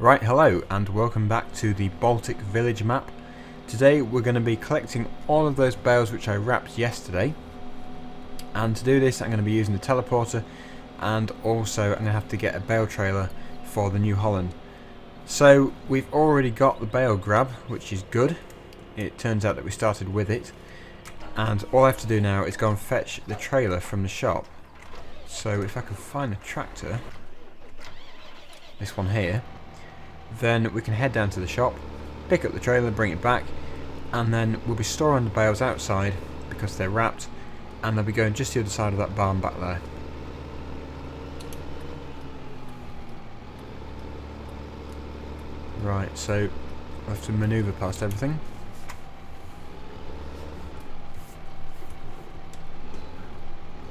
Right, hello and welcome back to the Baltic village map. Today we're going to be collecting all of those bales which I wrapped yesterday, and to do this I'm going to be using the teleporter, and also I'm going to have to get a bale trailer for the New Holland. So we've already got the bale grab, which is good. It turns out that we started with it, and all I have to do now is go and fetch the trailer from the shop. So if I can find a tractor, this one here, then we can head down to the shop, pick up the trailer, bring it back, and then we'll be storing the bales outside because they're wrapped, and they'll be going just the other side of that barn back there. Right, so I have to manoeuvre past everything.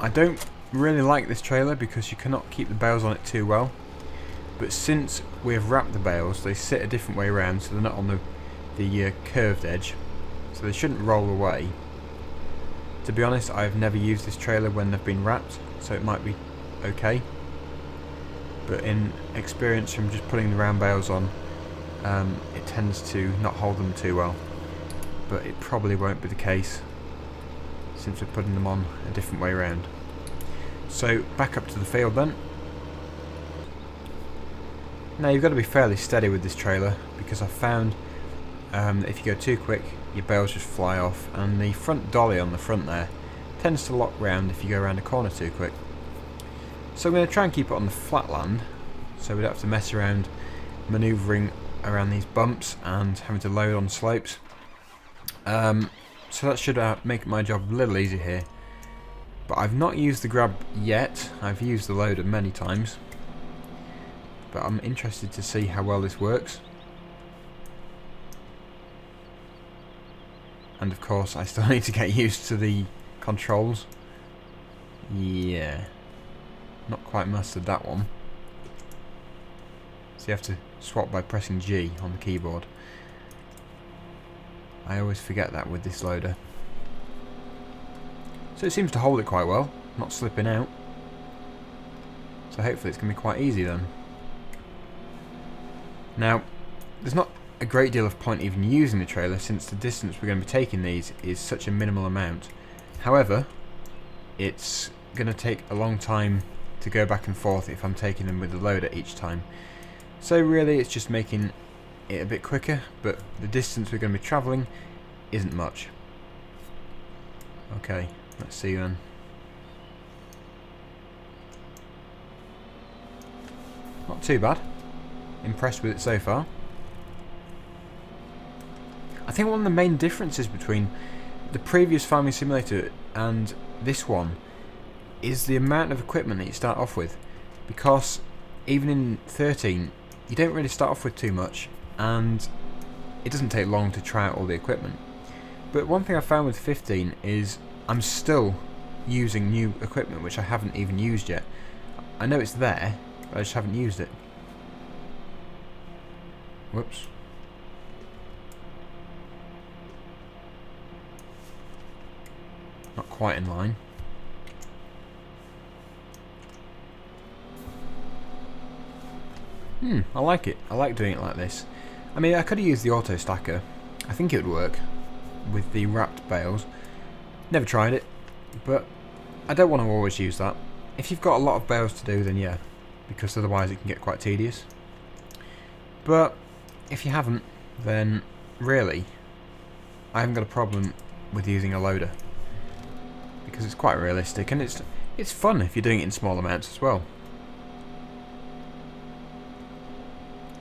I don't really like this trailer because you cannot keep the bales on it too well. But since we've wrapped the bales, they sit a different way around, so they're not on the curved edge, so they shouldn't roll away. To be honest, I've never used this trailer when they've been wrapped, so it might be okay. But in experience from just putting the round bales on, it tends to not hold them too well. But it probably won't be the case since we're putting them on a different way around. So back up to the field then. Now you've got to be fairly steady with this trailer, because I've found that if you go too quick your bales just fly off, and the front dolly on the front there tends to lock round if you go around a corner too quick. So I'm going to try and keep it on the flat land so we don't have to mess around manoeuvring around these bumps and having to load on slopes. So that should make my job a little easier here. But I've not used the grab yet. I've used the loader many times, but I'm interested to see how well this works. And of course I still need to get used to the controls. Yeah, not quite mastered that one. So you have to swap by pressing G on the keyboard. I always forget that with this loader. So it seems to hold it quite well, not slipping out. So hopefully it's going to be quite easy then. Now, there's not a great deal of point even using the trailer, since the distance we're going to be taking these is such a minimal amount. However, it's going to take a long time to go back and forth if I'm taking them with the loader each time. So really it's just making it a bit quicker, but the distance we're going to be travelling isn't much. Okay, let's see then. Not too bad. Impressed with it so far. I think one of the main differences between the previous farming simulator and this one is the amount of equipment that you start off with, because even in 13 you don't really start off with too much, and it doesn't take long to try out all the equipment. But one thing I found with 15 is I'm still using new equipment which I haven't even used yet. I know it's there, but I just haven't used it. Whoops. Not quite in line. I like it. I like doing it like this. I mean, I could have used the auto stacker. I think it would work with the wrapped bales. Never tried it, but I don't want to always use that. If you've got a lot of bales to do, then yeah, because otherwise it can get quite tedious. But if you haven't, then really I haven't got a problem with using a loader, because it's quite realistic, and it's fun if you're doing it in small amounts as well.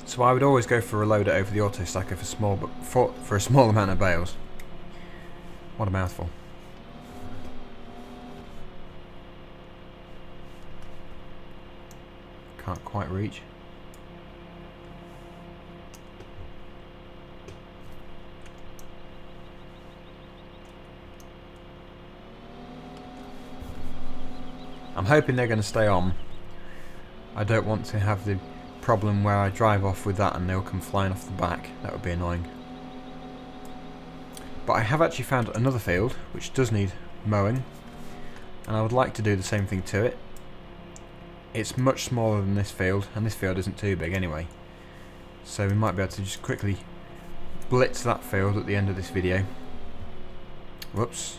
So I would always go for a loader over the auto stacker for a small amount of bales. What a mouthful. Can't quite reach. I'm hoping they're going to stay on. I don't want to have the problem where I drive off with that and they'll come flying off the back. That would be annoying. But I have actually found another field which does need mowing, and I would like to do the same thing to it. It's much smaller than this field, and this field isn't too big anyway. So we might be able to just quickly blitz that field at the end of this video. Whoops.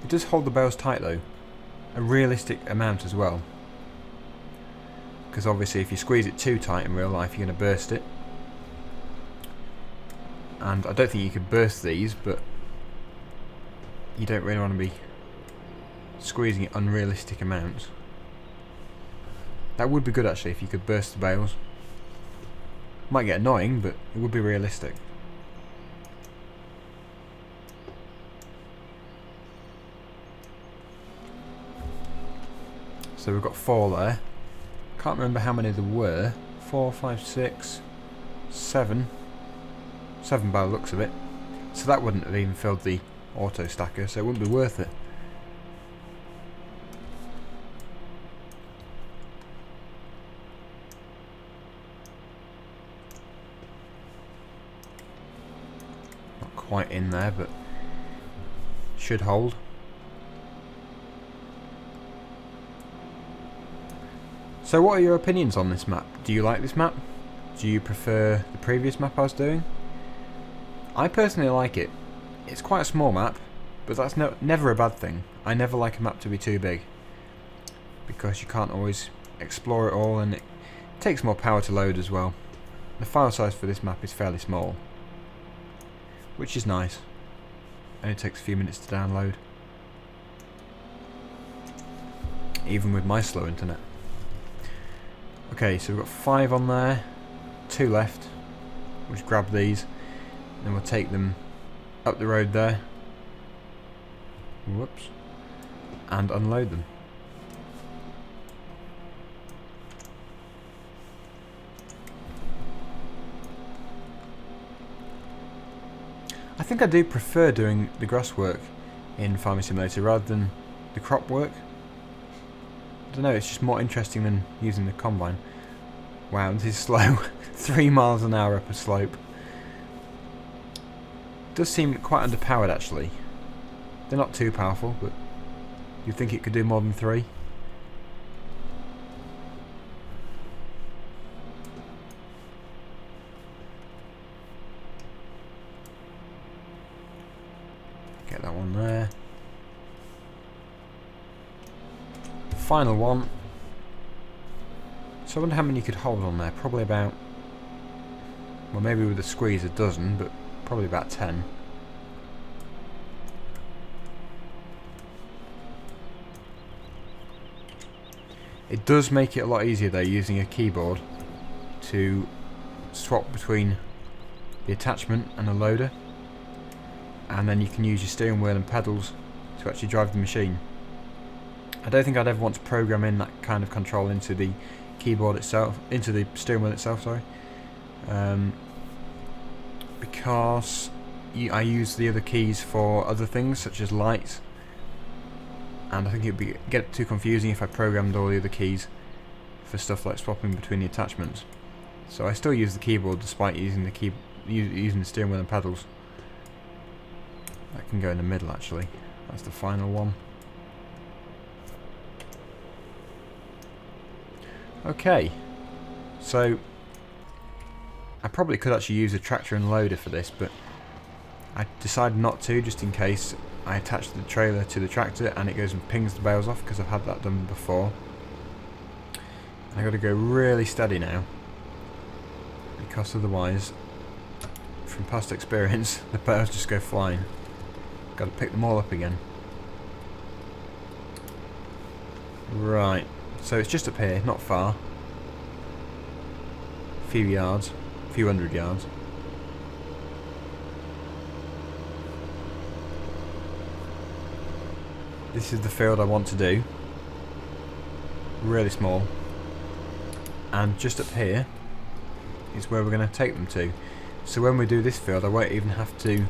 It does hold the bales tight though. A realistic amount as well. Because obviously if you squeeze it too tight in real life you're going to burst it. And I don't think you could burst these, but you don't really want to be squeezing it unrealistic amounts. That would be good actually if you could burst the bales. Might get annoying, but it would be realistic. So we've got 4 there. Can't remember how many there were. 4, 5, 6, 7. 7 by the looks of it. So that wouldn't have even filled the auto stacker, so it wouldn't be worth it. Not quite in there, but should hold. So what are your opinions on this map? Do you like this map? Do you prefer the previous map I was doing? I personally like it. It's quite a small map, but that's never a bad thing. I never like a map to be too big, because you can't always explore it all, and it takes more power to load as well. The file size for this map is fairly small, which is nice. Only takes a few minutes to download, even with my slow internet. Okay, so we've got 5 on there, 2 left. We'll just grab these, and then we'll take them up the road there. Whoops. And unload them. I think I do prefer doing the grass work in Farming Simulator rather than the crop work. I don't know, it's just more interesting than using the combine. Wow, this is slow. 3 miles an hour up a slope. Does seem quite underpowered actually. They're not too powerful, but you'd think it could do more than 3. Get that one there. Final one. So I wonder how many you could hold on there. Probably about, well, maybe with a squeeze a dozen, but probably about 10. It does make it a lot easier though using a keyboard to swap between the attachment and a loader, and then you can use your steering wheel and pedals to actually drive the machine. I don't think I'd ever want to program in that kind of control into the keyboard itself, into the steering wheel itself, sorry, because I use the other keys for other things such as lights, and I think it would get too confusing if I programmed all the other keys for stuff like swapping between the attachments. So I still use the keyboard despite using the steering wheel and pedals. That can go in the middle actually. That's the final one. Okay, so I probably could actually use a tractor and loader for this, but I decided not to, just in case I attach the trailer to the tractor and it goes and pings the bales off, because I've had that done before. And I've got to go really steady now, because otherwise, from past experience, the bales just go flying. Got to pick them all up again. Right. So it's just up here, not far. A few yards, a few hundred yards. This is the field I want to do. Really small. And just up here is where we're going to take them to. So when we do this field, I won't even have to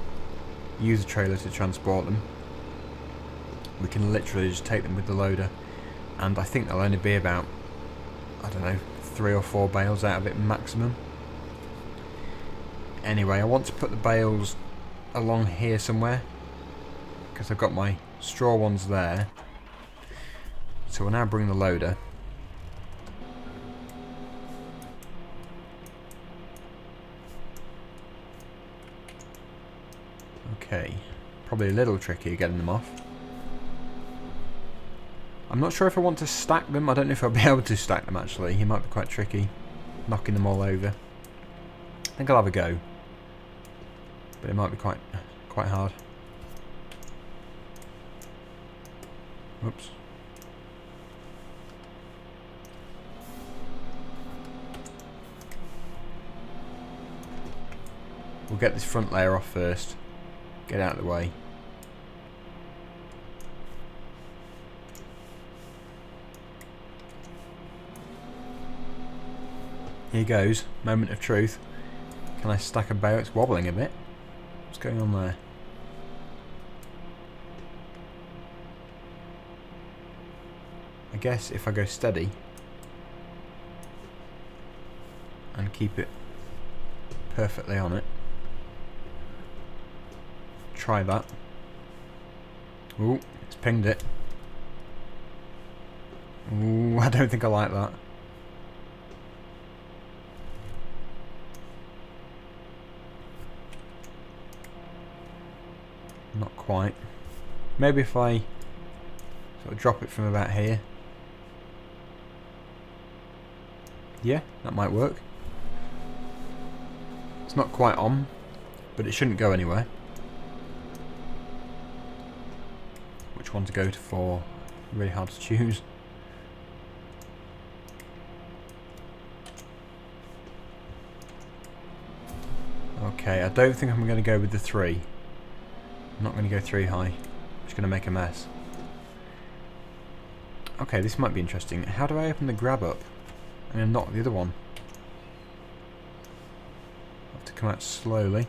use a trailer to transport them. We can literally just take them with the loader. And I think there'll only be about, I don't know, 3 or 4 bales out of it maximum. Anyway, I want to put the bales along here somewhere, because I've got my straw ones there. So we'll now bring the loader. Okay, probably a little tricky getting them off. I'm not sure if I want to stack them. I don't know if I'll be able to stack them actually. It might be quite tricky, knocking them all over. I think I'll have a go, but it might be quite hard. Whoops. We'll get this front layer off first. Get out of the way. Here goes. Moment of truth. Can I stack a bow? It's wobbling a bit. What's going on there? I guess if I go steady and keep it perfectly on it. Try that. Ooh, it's pinged it. Ooh, I don't think I like that. Not quite. Maybe if I sort of drop it from about here. Yeah, that might work. It's not quite on, but it shouldn't go anywhere. Which one to go for? Really hard to choose. Okay, I don't think I'm going to go with the 3. I'm not going to go 3 high. I'm just going to make a mess. Okay, this might be interesting. How do I open the grab up? I'm going to knock the other one. I have to come out slowly.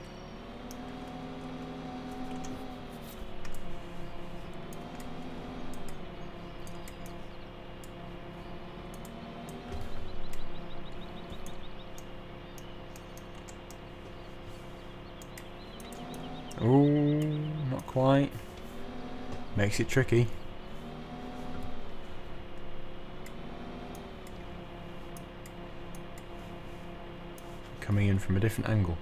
Ooh, not quite. Makes it tricky. Coming in from a different angle.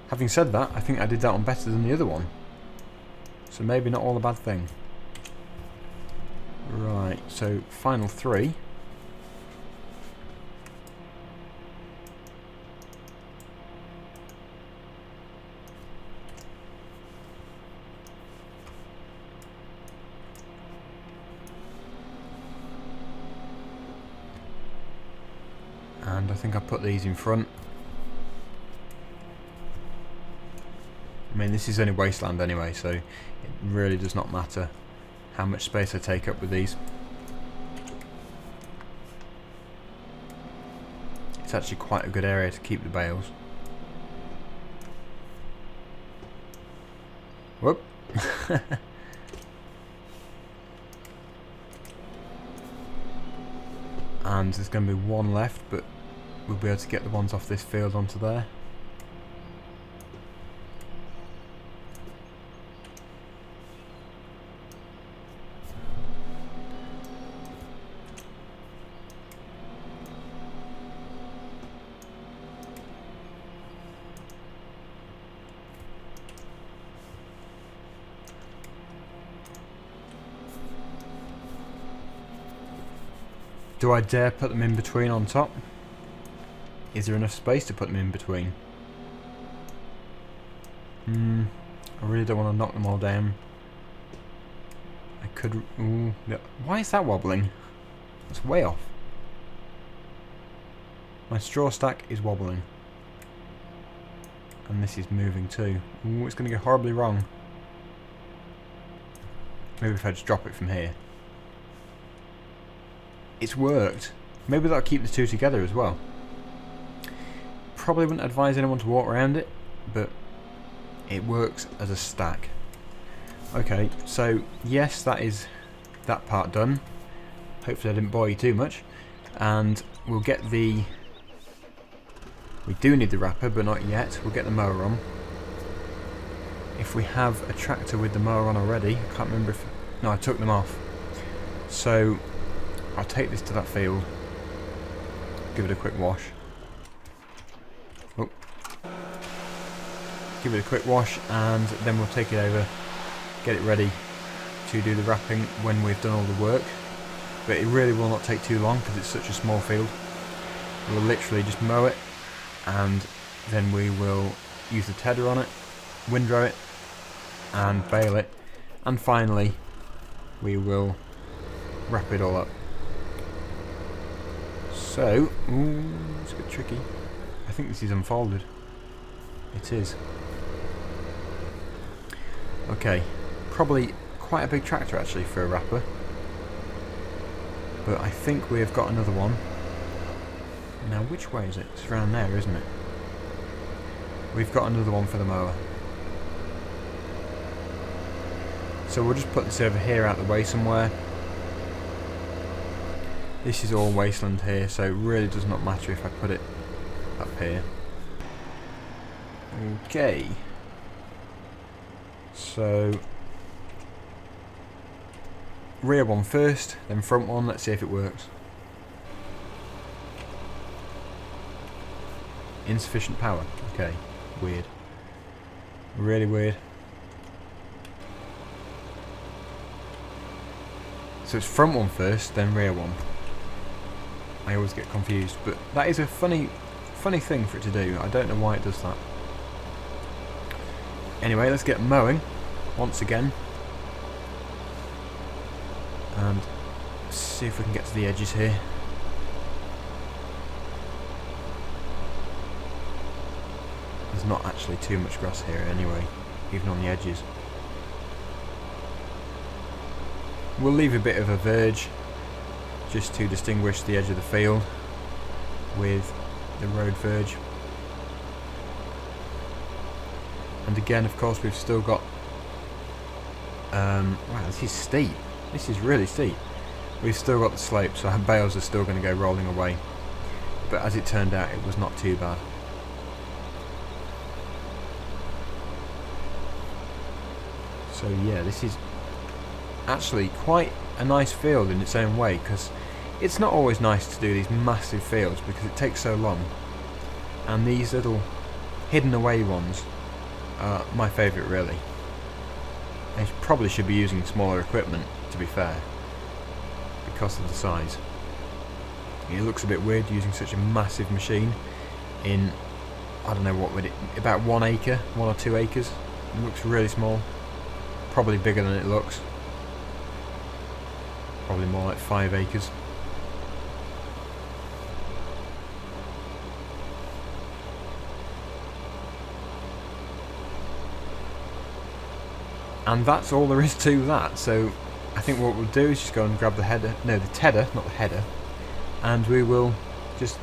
Having said that, I think I did that one better than the other one. So maybe not all a bad thing. Right, so final 3. And I think I put these in front. I mean, this is only wasteland anyway, so it really does not matter how much space I take up with these. It's actually quite a good area to keep the bales. Whoop! And there's going to be one left, but we'll be able to get the ones off this field onto there. Do I dare put them in between on top? Is there enough space to put them in between? I really don't want to knock them all down. I could... Ooh, no. Why is that wobbling? That's way off. My straw stack is wobbling. And this is moving too. Ooh, it's going to go horribly wrong. Maybe if I just drop it from here. It's worked. Maybe that'll keep the two together as well. Probably wouldn't advise anyone to walk around it, but it works as a stack. Okay, so yes, that is that part done. Hopefully I didn't bore you too much. And we'll get the... We do need the wrapper, but not yet. We'll get the mower on. If we have a tractor with the mower on already, I can't remember if... No, I took them off. So... I'll take this to that field give it a quick wash. Oh. Give it a quick wash, and then we'll take it over, get it ready to do the wrapping when we've done all the work. But it really will not take too long because it's such a small field. We'll literally just mow it, and then we will use the tedder on it, windrow it, and bale it, and finally we will wrap it all up. So, it's a bit tricky. I think this is unfolded. It is. Okay, probably quite a big tractor actually for a wrapper. But I think we have got another one. Now which way is it? It's around there, isn't it? We've got another one for the mower. So we'll just put this over here out the way somewhere. This is all wasteland here, so it really does not matter if I put it up here. Okay. So rear one first, then front one. Let's see if it works. Insufficient power. Okay, weird. Really weird. So it's front one first, then rear one. I always get confused, but that is a funny thing for it to do. I don't know why it does that. Anyway, let's get mowing once again. And see if we can get to the edges here. There's not actually too much grass here anyway, even on the edges. We'll leave a bit of a verge just to distinguish the edge of the field with the road verge. And again, of course, we've still got wow, this is steep. This is really steep. We've still got the slope, so our bales are still going to go rolling away. But as it turned out, it was not too bad. So yeah, this is actually quite a nice field in its own way, because it's not always nice to do these massive fields because it takes so long, and these little hidden away ones are my favourite really. I probably should be using smaller equipment, to be fair, because of the size. It looks a bit weird using such a massive machine in, I don't know, what would it, about 1 acre, 1 or 2 acres. It looks really small, probably bigger than it looks. Probably more like 5 acres. And that's all there is to that. So I think what we'll do is just go and grab the header, no, the tedder, not the header, and we will just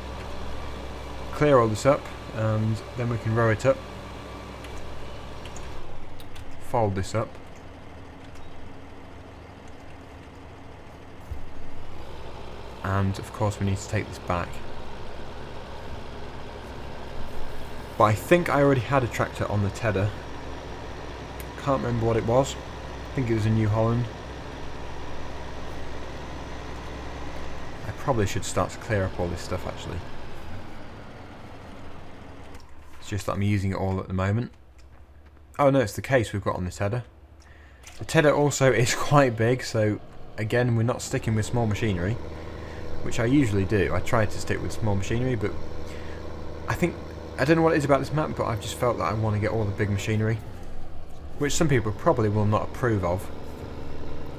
clear all this up, and then we can row it up, fold this up, and of course we need to take this back. But I think I already had a tractor on the tedder. Can't remember what it was. I think it was a New Holland. I probably should start to clear up all this stuff actually. It's just that I'm using it all at the moment. Oh no, it's the case we've got on this tedder. The tedder also is quite big, so again we're not sticking with small machinery, which I usually do. I try to stick with small machinery, but I don't know what it is about this map, but I've just felt that I want to get all the big machinery, which some people probably will not approve of.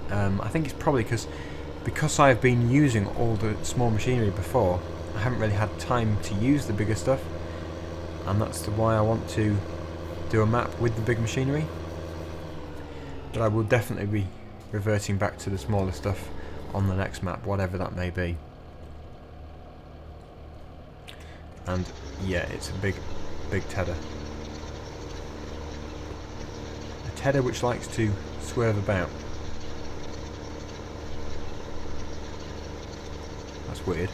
I think it's probably because I've been using all the small machinery before, I haven't really had time to use the bigger stuff, and that's why I want to do a map with the big machinery. But I will definitely be reverting back to the smaller stuff on the next map, whatever that may be. And yeah, it's a big tedder. A tedder which likes to swerve about. That's weird.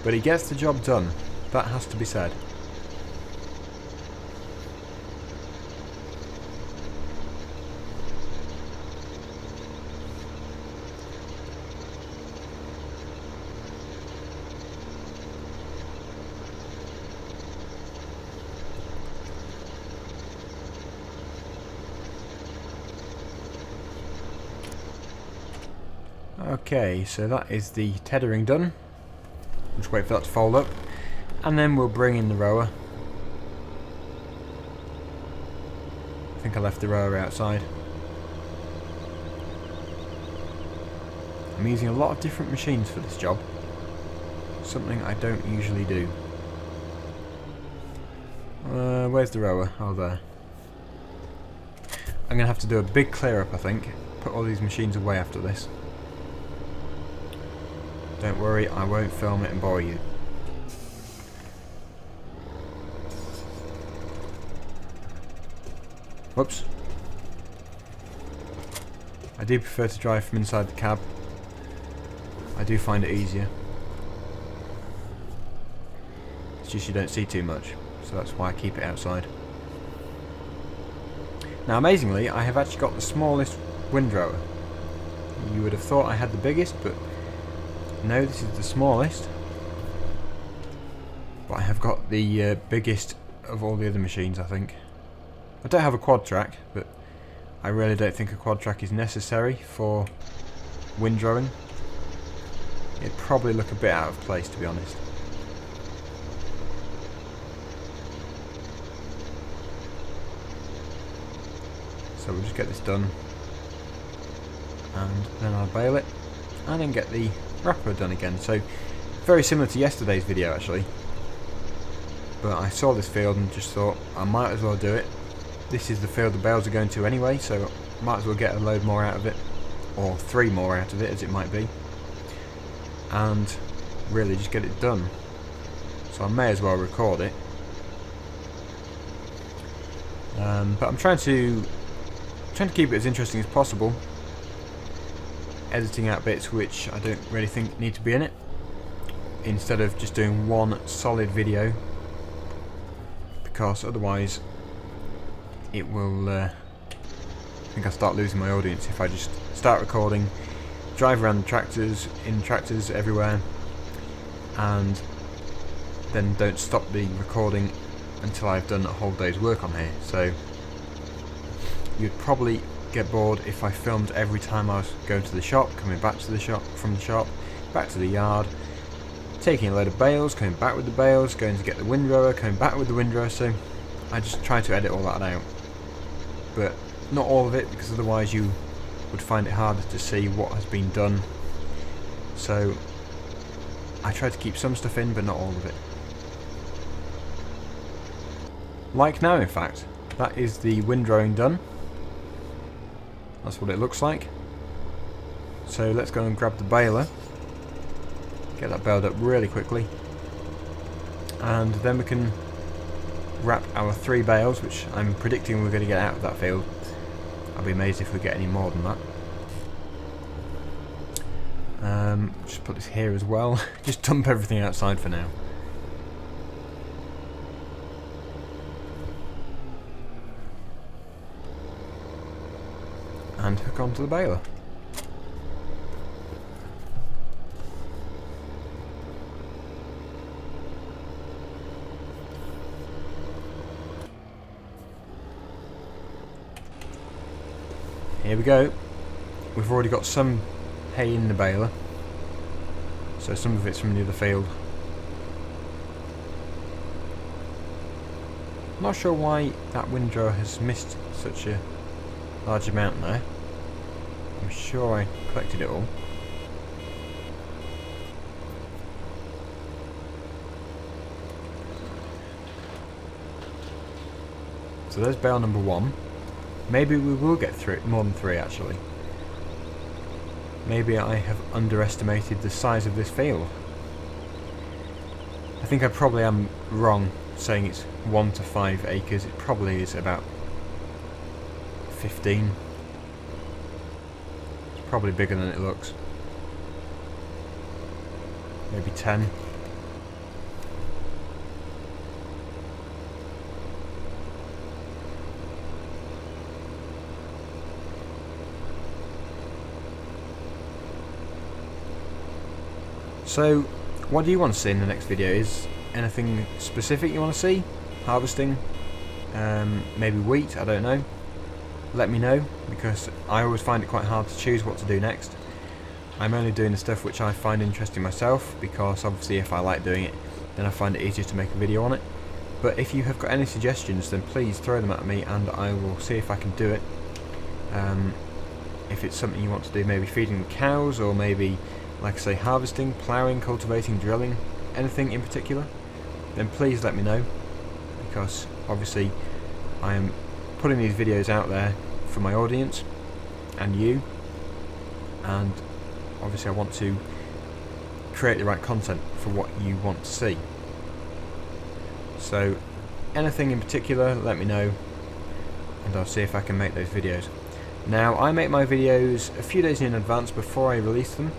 But he gets the job done, that has to be said. Okay, so that is the tethering done. Just wait for that to fold up, and then we'll bring in the rower. I think I left the rower outside. I'm using a lot of different machines for this job, something I don't usually do. Where's the rower? Oh, there. I'm going to have to do a big clear up, I think. Put all these machines away after this. Don't worry, I won't film it and bore you. Whoops. I do prefer to drive from inside the cab. I do find it easier. It's just you don't see too much, so that's why I keep it outside. Now amazingly, I have actually got the smallest windrower. You would have thought I had the biggest, but no, this is the smallest. But I have got the biggest of all the other machines, I think. I don't have a quad track, but I really don't think a quad track is necessary for windrowing. It'd probably look a bit out of place, to be honest. So we'll just get this done, and then I'll bail it, and then get the wrapper done again. So very similar to yesterday's video actually, but I saw this field and just thought I might as well do it. This is the field the bales are going to anyway, so I might as well get a load more out of it, or 3 more out of it as it might be, and really just get it done. So I may as well record it, but I'm trying to keep it as interesting as possible, editing out bits which I don't really think need to be in it, instead of just doing one solid video, because otherwise it will I think I'll start losing my audience if I just start recording, drive around the tractors, in tractors everywhere, and then don't stop the recording until I've done a whole day's work on here. So you'd probably get bored if I filmed every time I was going to the shop, coming back to the shop, from the shop, back to the yard, taking a load of bales, coming back with the bales, going to get the windrower, coming back with the windrower. So I just try to edit all that out, but not all of it, because otherwise you would find it harder to see what has been done. So I try to keep some stuff in, but not all of it. Like now, in fact, that is the windrowing done. That's what it looks like. So let's go and grab the baler, get that baled up really quickly, and then we can wrap our 3 bales, which I'm predicting we're going to get out of that field. I'll be amazed if we get any more than that. Just put this here as well. Just dump everything outside for now. And hook onto the baler. Here we go. We've already got some hay in the baler, so some of it's from the other field. Not sure why that windrower has missed such a large amount there. I'm sure I collected it all. So there's bale number 1. Maybe we will get through more than 3 actually. Maybe I have underestimated the size of this field. I think I probably am wrong saying it's 1 to 5 acres. It probably is about 15. It's probably bigger than it looks. Maybe 10. So, what do you want to see in the next video? Is anything specific you want to see? Harvesting? Maybe wheat? I don't know. Let me know, because I always find it quite hard to choose what to do next. I'm only doing the stuff which I find interesting myself, because obviously if I like doing it, then I find it easier to make a video on it. But if you have got any suggestions, then please throw them at me and I will see if I can do it. If it's something you want to do, maybe feeding the cows, or maybe, like I say, harvesting, ploughing, cultivating, drilling, anything in particular, then please let me know, because obviously I am putting these videos out there for my audience and you, and obviously I want to create the right content for what you want to see. So anything in particular, let me know and I'll see if I can make those videos. Now, I make my videos a few days in advance before I release them.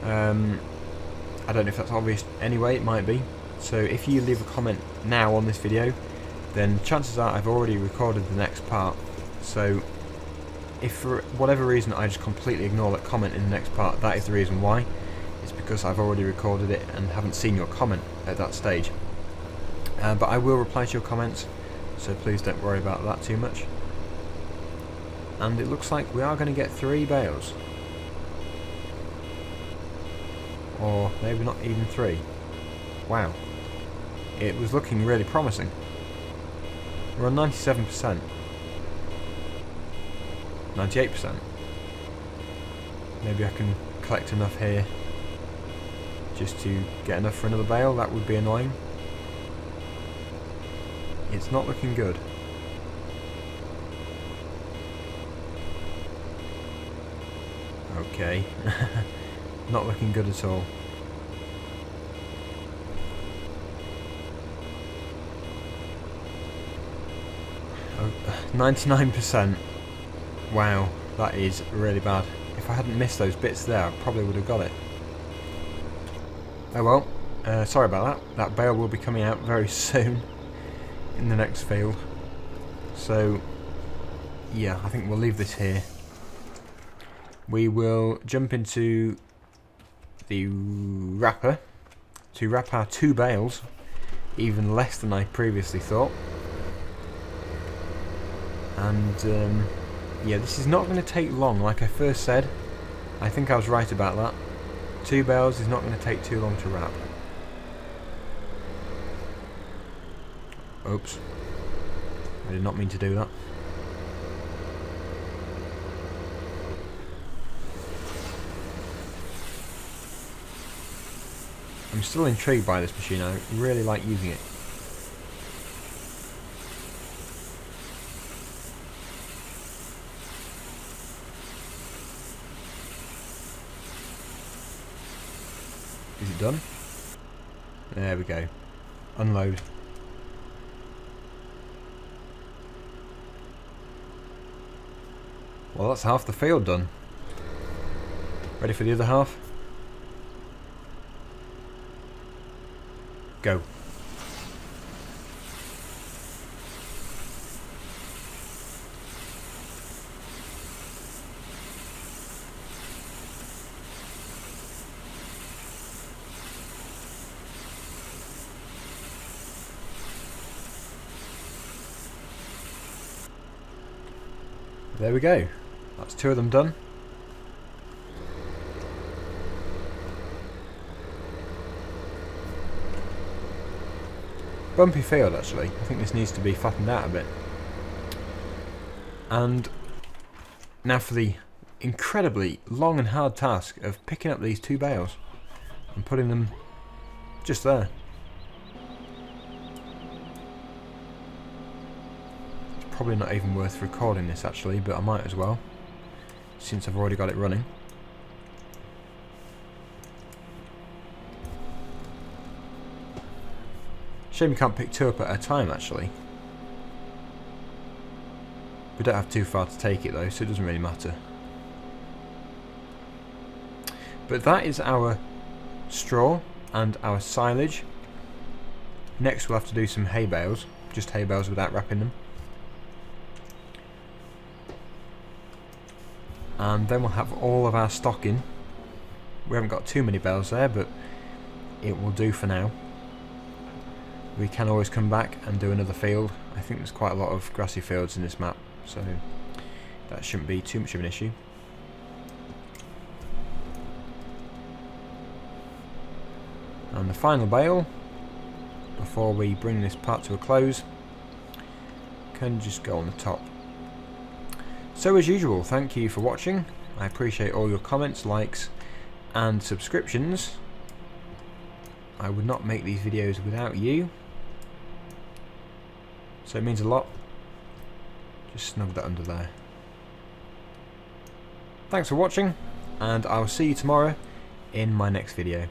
I don't know if that's obvious anyway, it might be. So if you leave a comment now on this video, then chances are I've already recorded the next part. So if for whatever reason I just completely ignore that comment in the next part, that is the reason why. It's because I've already recorded it and haven't seen your comment at that stage. But I will reply to your comments, so please don't worry about that too much. And it looks like we are going to get 3 bales. Or maybe not even 3. Wow. It was looking really promising. We're on 97%. 98%. Maybe I can collect enough here just to get enough for another bale. That would be annoying. It's not looking good. Okay. Not looking good at all. Oh, 99%. Wow, that is really bad. If I hadn't missed those bits there, I probably would have got it. Oh well, sorry about that. That bale will be coming out very soon in the next field. So, yeah, I think we'll leave this here. We will jump into the wrapper to wrap our 2 bales, even less than I previously thought. And yeah, this is not going to take long, like I first said. I think I was right about that. 2 bales is not going to take too long to wrap. Oops. I did not mean to do that. I'm still intrigued by this machine. I really like using it. Is it done? There we go. Unload. Well, that's half the field done. Ready for the other half? Go. There we go. That's 2 of them done. Bumpy field actually. I think this needs to be flattened out a bit. And now for the incredibly long and hard task of picking up these 2 bales and putting them just there. It's probably not even worth recording this actually, but I might as well, since I've already got it running. Shame you can't pick 2 up at a time actually. We don't have too far to take it though, so it doesn't really matter. But that is our straw and our silage. Next we'll have to do some hay bales, just hay bales without wrapping them. And then we'll have all of our stock in. We haven't got too many bales there, but it will do for now. We can always come back and do another field. I think there's quite a lot of grassy fields in this map, so that shouldn't be too much of an issue. And the final bale, before we bring this part to a close, can just go on the top. So as usual, thank you for watching. I appreciate all your comments, likes and subscriptions. I would not make these videos without you, so it means a lot. Just snug that under there. Thanks for watching, and I'll see you tomorrow in my next video.